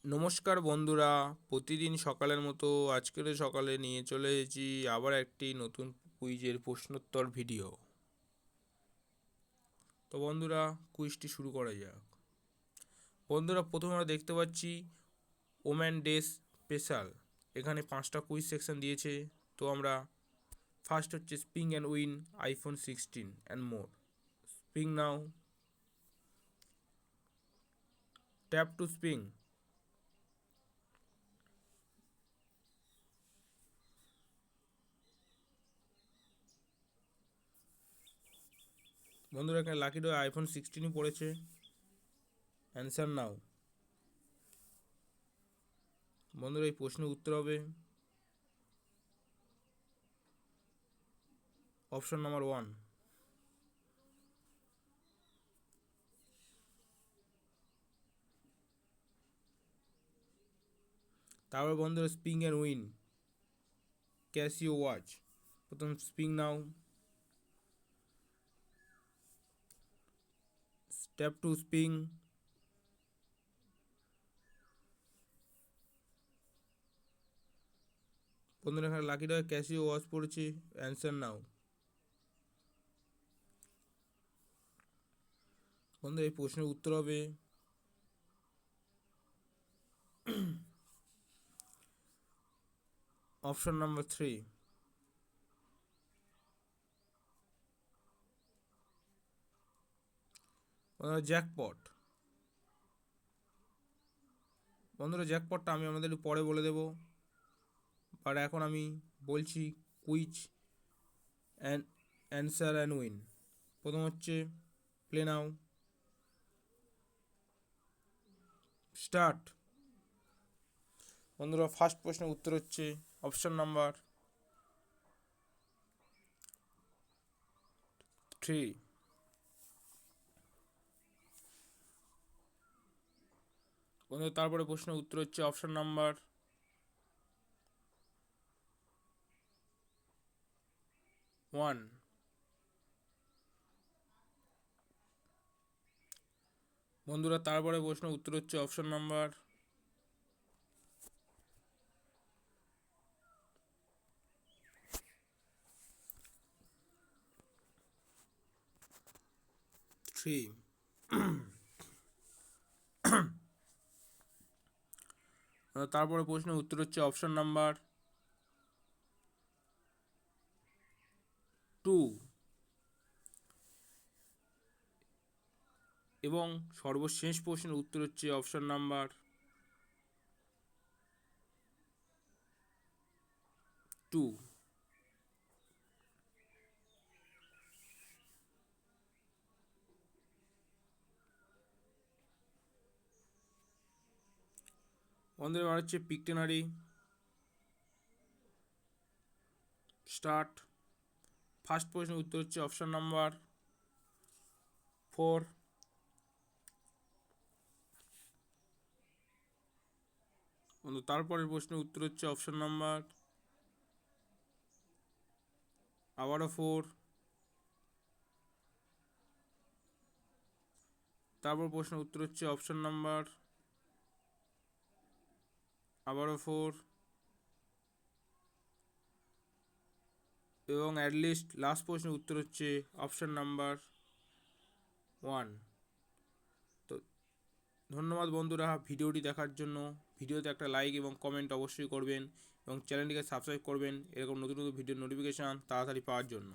নমস্কার বন্ধুরা, প্রতিদিন সকালের মতো আজকেরও সকালে নিয়ে চলে এসেছি আবার একটি নতুন কুইজের প্রশ্নোত্তর ভিডিও। তো বন্ধুরা, কুইজটি শুরু করা যাক। বন্ধুরা, প্রথমে আমরা দেখতে পাচ্ছি ওম্যান ডে স্পেশাল। এখানে 5টা কুইজ সেকশন দিয়েছে। তো আমরা ফার্স্ট হচ্ছে spin and win iPhone 16 and more. Spin now, tap to spin. বন্ধুরা, এখানে লাকি ড্র আইফোন 16ই পড়েছে। Answer now. বন্ধুরা, এই প্রশ্নের উত্তর হবে অপশন নাম্বার 1। তারপর বন্ধুরা, স্পিং অ্যান্ড উইন ক্যাসিও ওয়াচ। প্রথম স্পিং নাও, স্টেপ টু স্পিং। বন্ধুরা, এখানে লাকি ড্রয়ে ক্যাসিও ওয়াচ পড়েছে। Answer now. বন্ধুরা, এই প্রশ্নের উত্তর হবে অপশন নাম্বার 3। বন্ধুরা, জ্যাকপট। বন্ধুরা, জ্যাকপটটা আমি আমাদের পরে বলে দেবো, আর এখন আমি বলছি quiz and answer and win. প্রথম হচ্ছে প্লে নাও, স্টার্ট। বন্ধুরা, ফার্স্ট প্রশ্নের উত্তর হচ্ছে অপশন নাম্বার 3। বন্ধুরা, তারপরে প্রশ্নের উত্তর হচ্ছে অপশন নাম্বার 1। বন্ধুরা, তারপরে প্রশ্নের উত্তর হচ্ছে অপশন নাম্বার 3। তারপরে প্রশ্নের উত্তর হচ্ছে অপশন নাম্বার 2। এবং সর্বশেষ প্রশ্নের উত্তর হচ্ছে অপশন নাম্বার 2। বন্ধুরা, এবার হচ্ছে পিকটেনারি, স্টার্ট। ফার্স্ট প্রশ্নের উত্তর হচ্ছে অপশন নাম্বার 4। বন্ধু, তারপরের প্রশ্নের উত্তর হচ্ছে অপশন নাম্বার আবারও 4। তারপর প্রশ্নের উত্তর হচ্ছে অপশন নাম্বার আবারও 4। এবং অ্যাটলিস্ট লাস্ট প্রশ্নের উত্তর হচ্ছে অপশন নাম্বার 1। তো ধন্যবাদ বন্ধুরা ভিডিওটি দেখার জন্য। ভিডিওতে একটা লাইক এবং কমেন্ট অবশ্যই করবেন এবং চ্যানেলটিকে সাবস্ক্রাইব করবেন এরকম নতুন নতুন ভিডিওর নোটিফিকেশান তাড়াতাড়ি পাওয়ার জন্য।